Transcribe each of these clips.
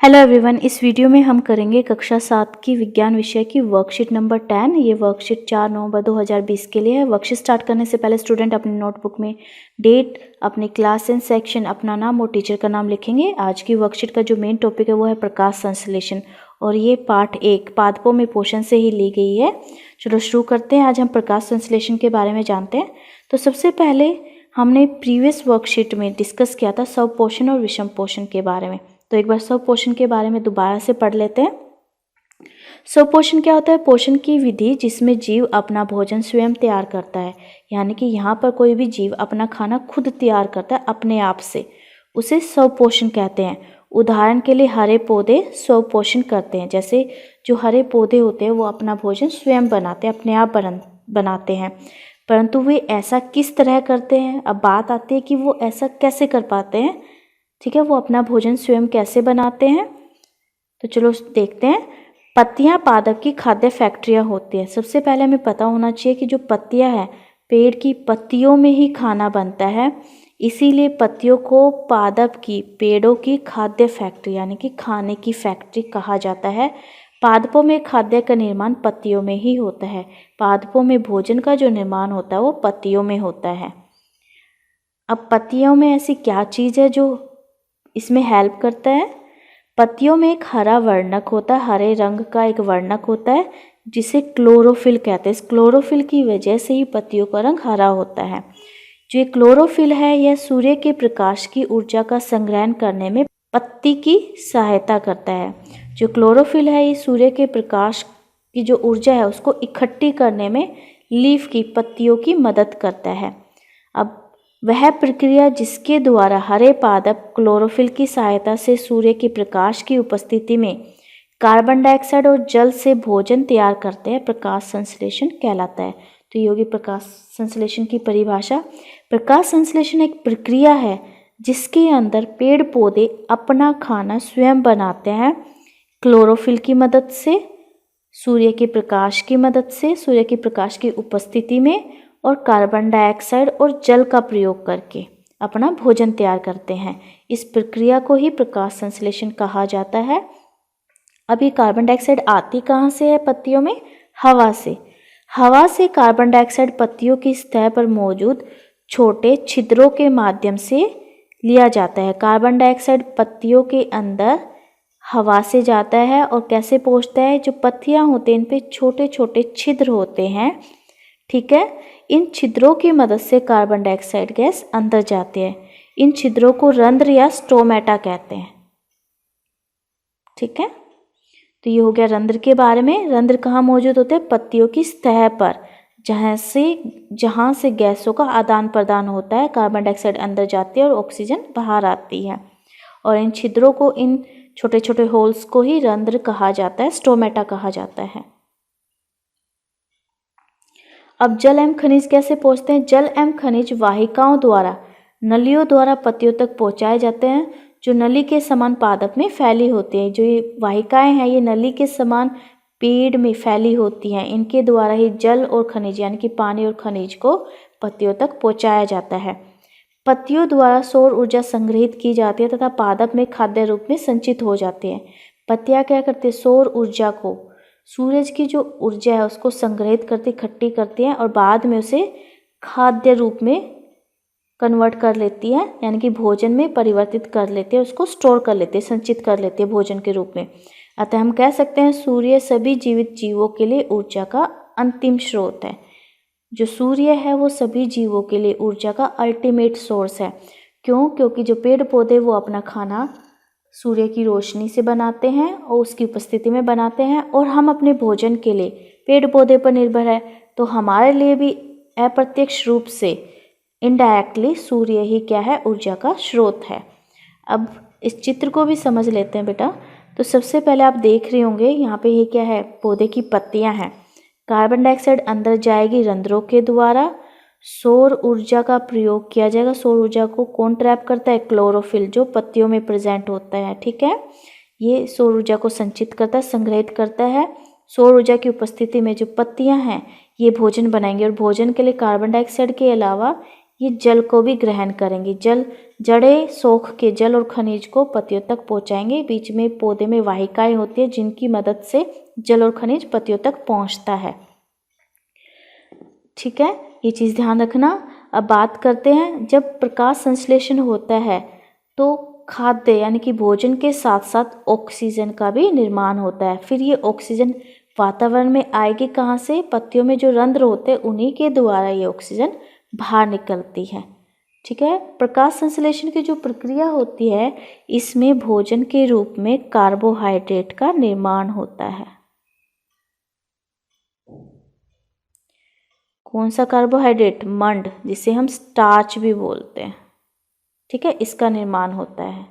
Hello everyone, इस video में हम करेंगे कक्षा 7 की विज्ञान विषय की वर्कशीट नंबर 10। ये वर्कशीट 4 नवंबर 2020 के लिए है। वर्कशीट स्टार्ट करने से पहले स्टूडेंट अपनी नोटबुक में डेट, अपनी क्लास एंड सेक्शन, अपना नाम और टीचर का नाम लिखेंगे। आज की वर्कशीट का जो मेन टॉपिक है वो है प्रकाश संश्लेषण और ये पार्ट 1 पादपों में पोषण से ही ली गई है। चलो शुरू करते हैं। आज हम प्रकाश संश्लेषण के बारे में जानते हैं। तो सबसे पहले हमने प्रीवियस वर्कशीट में डिस्कस किया था स्वपोषण और विषम पोषण के बारे में। तो एक बार स्वपोषण के बारे में दोबारा से पढ़ लेते हैं। स्वपोषण क्या होता है? पोषण की विधि जिसमें जीव अपना भोजन स्वयं तैयार करता है, यानी कि यहाँ पर कोई भी जीव अपना खाना खुद तैयार करता है अपने आप से, उसे स्वपोषण कहते हैं। उदाहरण के लिए हरे पौधे स्वपोषण करते हैं। जैसे जो हरे पौधे होते हैं वो अपना भोजन स्वयं बनाते हैं, अपने आप बनाते हैं। परंतु वे ऐसा किस तरह करते हैं? अब बात आती है कि वो ऐसा कैसे कर पाते हैं। ठीक है, वो अपना भोजन स्वयं कैसे बनाते हैं, तो चलो देखते हैं। पत्तियां पादप की खाद्य फैक्ट्रियां होती है। सबसे पहले हमें पता होना चाहिए कि जो पत्तियां हैं, पेड़ की पत्तियों में ही खाना बनता है, इसीलिए पत्तियों को पादप की, पेड़ों की खाद्य फैक्ट्री यानी कि खाने की फैक्ट्री कहा जाता है। पादपों में खाद्य का निर्माण पत्तियों में ही होता है। पादपों में भोजन का जो निर्माण होता है वो पत्तियों में होता है। अब पत्तियों में ऐसी क्या चीज़ है जो इसमें हेल्प करता है? पत्तियों में एक हरा वर्णक होता है, हरे रंग का एक वर्णक होता है जिसे क्लोरोफिल कहते हैं। इस क्लोरोफिल की वजह से ही पत्तियों का रंग हरा होता है। जो ये क्लोरोफिल है यह सूर्य के प्रकाश की ऊर्जा का संग्रहण करने में पत्ती की सहायता करता है। जो क्लोरोफिल है ये सूर्य के प्रकाश की जो ऊर्जा है उसको इकट्ठी करने में लीफ की, पत्तियों की मदद करता है। अब वह प्रक्रिया जिसके द्वारा हरे पादप क्लोरोफिल की सहायता से सूर्य के प्रकाश की उपस्थिति में कार्बन डाइऑक्साइड और जल से भोजन तैयार करते हैं, प्रकाश संश्लेषण कहलाता है। तो ये होगी प्रकाश संश्लेषण की परिभाषा। प्रकाश संश्लेषण एक प्रक्रिया है जिसके अंदर पेड़ पौधे अपना खाना स्वयं बनाते हैं क्लोरोफिल की मदद से, सूर्य के प्रकाश की मदद से, सूर्य के प्रकाश की उपस्थिति में और कार्बन डाइऑक्साइड और जल का प्रयोग करके अपना भोजन तैयार करते हैं। इस प्रक्रिया को ही प्रकाश संश्लेषण कहा जाता है। अभी कार्बन डाइऑक्साइड आती कहाँ से है पत्तियों में? हवा से। हवा से कार्बन डाइऑक्साइड पत्तियों की सतह पर मौजूद छोटे छिद्रों के माध्यम से लिया जाता है। कार्बन डाइऑक्साइड पत्तियों के अंदर हवा से जाता है और कैसे पहुँचता है? जो पत्तियाँ होते हैं इन पे छोटे छोटे छिद्र होते हैं, ठीक है। इन छिद्रों की मदद से कार्बन डाइऑक्साइड गैस अंदर जाती है। इन छिद्रों को रंध्र या स्टोमेटा कहते हैं, ठीक है। तो ये हो गया रंध्र के बारे में। रंध्र कहाँ मौजूद होते हैं? पत्तियों की सतह पर, जहाँ से गैसों का आदान प्रदान होता है। कार्बन डाइऑक्साइड अंदर जाती है और ऑक्सीजन बाहर आती है। और इन छिद्रों को, इन छोटे छोटे होल्स को ही रंध्र कहा जाता है, स्टोमेटा कहा जाता है। अब जल एवं खनिज कैसे पहुँचते हैं? जल एवं खनिज वाहिकाओं द्वारा, नलियों द्वारा पत्तियों तक पहुँचाए जाते हैं, जो नली के समान पादप में फैली होती है। जो ये वाहिकाएं हैं ये नली के समान पेड़ में फैली होती हैं। इनके द्वारा ही जल और खनिज यानी कि पानी और खनिज को पत्तियों तक पहुँचाया जाता है। पत्तियों द्वारा सौर ऊर्जा संग्रहित की जाती है तथा पादप में खाद्य रूप में संचित हो जाती है। पत्तियाँ क्या करती है? सौर ऊर्जा को, सूरज की जो ऊर्जा है उसको संग्रहित करती, इकट्ठी करती हैं और बाद में उसे खाद्य रूप में कन्वर्ट कर लेती है, यानी कि भोजन में परिवर्तित कर लेती है, उसको स्टोर कर लेती है, संचित कर लेती है भोजन के रूप में। अतः हम कह सकते हैं सूर्य सभी जीवित जीवों के लिए ऊर्जा का अंतिम स्रोत है। जो सूर्य है वो सभी जीवों के लिए ऊर्जा का अल्टीमेट सोर्स है। क्यों? क्योंकि जो पेड़ पौधे वो अपना खाना सूर्य की रोशनी से बनाते हैं और उसकी उपस्थिति में बनाते हैं, और हम अपने भोजन के लिए पेड़ पौधे पर निर्भर है। तो हमारे लिए भी अप्रत्यक्ष रूप से, इनडायरेक्टली, सूर्य ही क्या है? ऊर्जा का स्रोत है। अब इस चित्र को भी समझ लेते हैं बेटा। तो सबसे पहले आप देख रहे होंगे यहाँ पे ये क्या है? पौधे की पत्तियाँ हैं। कार्बन डाइऑक्साइड अंदर जाएगी रंध्रों के द्वारा, सौर ऊर्जा का प्रयोग किया जाएगा। सौर ऊर्जा को कौन ट्रैप करता है? क्लोरोफिल, जो पत्तियों में प्रेजेंट होता है, ठीक है। ये सौर ऊर्जा को संचित करता है, संग्रहित करता है। सौर ऊर्जा की उपस्थिति में जो पत्तियां हैं ये भोजन बनाएंगे, और भोजन के लिए कार्बन डाइऑक्साइड के अलावा ये जल को भी ग्रहण करेंगी। जड़ें सोख के जल और खनिज को पत्तियों तक पहुंचाएंगे। बीच में पौधे में वाहिकाएं होती है जिनकी मदद से जल और खनिज पत्तियों तक पहुंचता है। ठीक है, ये चीज़ ध्यान रखना। अब बात करते हैं, जब प्रकाश संश्लेषण होता है तो खाद्य यानी कि भोजन के साथ साथ ऑक्सीजन का भी निर्माण होता है। फिर ये ऑक्सीजन वातावरण में आएगी कहाँ से? पत्तियों में जो रंध्र होते हैं उन्हीं के द्वारा ये ऑक्सीजन बाहर निकलती है। ठीक है, प्रकाश संश्लेषण की जो प्रक्रिया होती है इसमें भोजन के रूप में कार्बोहाइड्रेट का निर्माण होता है। कौन सा कार्बोहाइड्रेट? मंड, जिसे हम स्टार्च भी बोलते हैं। ठीक है, इसका निर्माण होता है।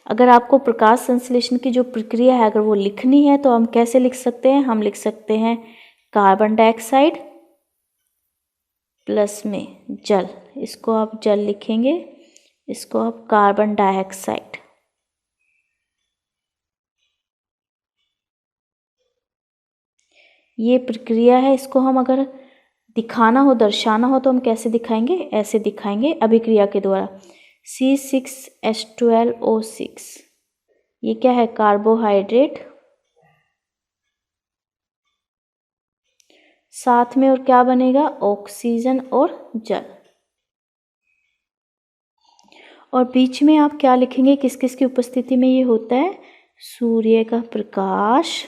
अगर आपको प्रकाश संश्लेषण की जो प्रक्रिया है अगर वो लिखनी है तो हम कैसे लिख सकते हैं? हम लिख सकते हैं कार्बन डाइऑक्साइड प्लस में जल, इसको आप जल लिखेंगे, इसको आप कार्बन डाइऑक्साइड। ये प्रक्रिया है, इसको हम अगर दिखाना हो, दर्शाना हो तो हम कैसे दिखाएंगे? ऐसे दिखाएंगे अभिक्रिया के द्वारा। C6H12O6, ये क्या है? कार्बोहाइड्रेट, साथ में और क्या बनेगा? ऑक्सीजन और जल। और बीच में आप क्या लिखेंगे? किस किस की उपस्थिति में ये होता है? सूर्य का प्रकाश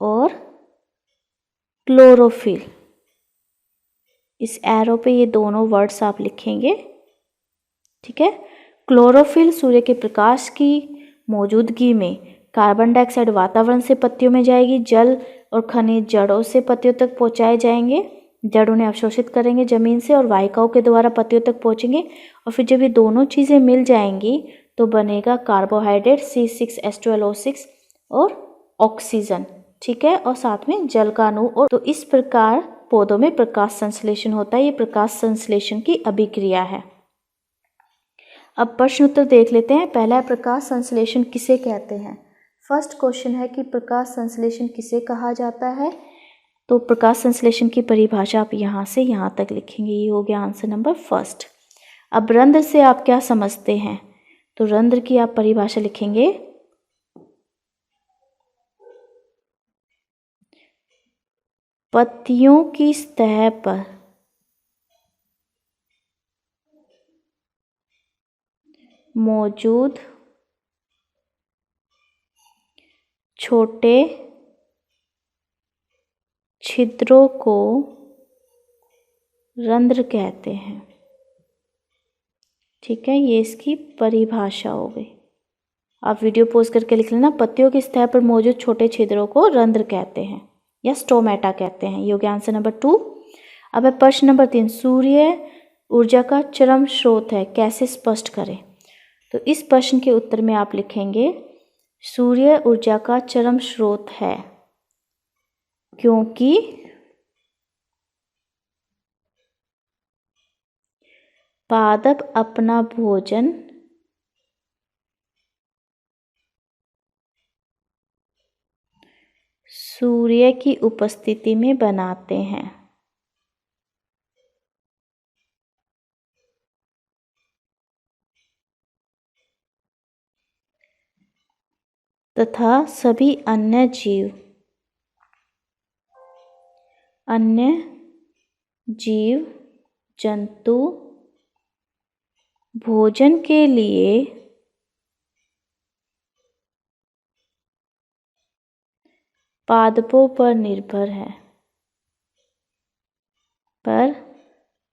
और क्लोरोफिल। इस एरो पे ये दोनों वर्ड्स आप लिखेंगे। ठीक है, क्लोरोफिल सूर्य के प्रकाश की मौजूदगी में कार्बन डाइऑक्साइड वातावरण से पत्तियों में जाएगी, जल और खनिज जड़ों से पत्तियों तक पहुंचाए जाएंगे, जड़ उन्हें अवशोषित करेंगे जमीन से और वाहिकाओं के द्वारा पत्तियों तक पहुंचेंगे। और फिर जब ये दोनों चीज़ें मिल जाएंगी तो बनेगा कार्बोहाइड्रेट C6H12O6 और ऑक्सीजन। ठीक है, और साथ में जल का अणु। और तो इस प्रकार पौधों में प्रकाश संश्लेषण होता है। ये प्रकाश संश्लेषण की अभिक्रिया है। अब प्रश्न उत्तर देख लेते हैं। पहला है, प्रकाश संश्लेषण किसे कहते हैं? फर्स्ट क्वेश्चन है कि प्रकाश संश्लेषण किसे कहा जाता है? तो प्रकाश संश्लेषण की परिभाषा आप यहाँ से यहाँ तक लिखेंगे। ये हो गया आंसर नंबर फर्स्ट। अब रंध्र से आप क्या समझते हैं? तो रंध्र की आप परिभाषा लिखेंगे, पत्तियों की सतह पर मौजूद छोटे छिद्रों को रंध्र कहते हैं। ठीक है, ये इसकी परिभाषा हो गई। आप वीडियो पॉज करके लिख लेना, पत्तियों की सतह पर मौजूद छोटे छिद्रों को रंध्र कहते हैं या स्टोमेटा कहते हैं। ये हो गया आंसर नंबर 2। अब है प्रश्न नंबर 3, सूर्य ऊर्जा का चरम स्रोत है, कैसे स्पष्ट करें? तो इस प्रश्न के उत्तर में आप लिखेंगे, सूर्य ऊर्जा का चरम स्रोत है क्योंकि पादप अपना भोजन सूर्य की उपस्थिति में बनाते हैं तथा सभी अन्य जीव जंतु भोजन के लिए पादपों पर निर्भर है, पर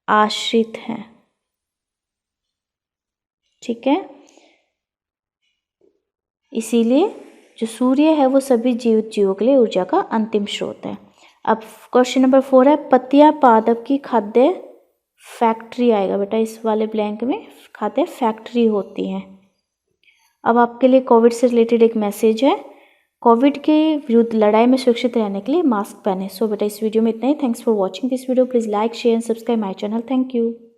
आश्रित हैं। ठीक है, इसीलिए जो सूर्य है वो सभी जीवों के लिए ऊर्जा का अंतिम स्रोत है। अब क्वेश्चन नंबर 4 है, पत्तियां पादप की खाद्य फैक्ट्री आएगा बेटा, इस वाले ब्लैंक में खाद्य फैक्ट्री होती हैं। अब आपके लिए कोविड से रिलेटेड एक मैसेज है, कोविड के विरुद्ध लड़ाई में सुरक्षित रहने के लिए मास्क पहने। सो बेटा इस वीडियो में इतना ही। Thanks for watching this video. Please like share and subscribe my channel. Thank you.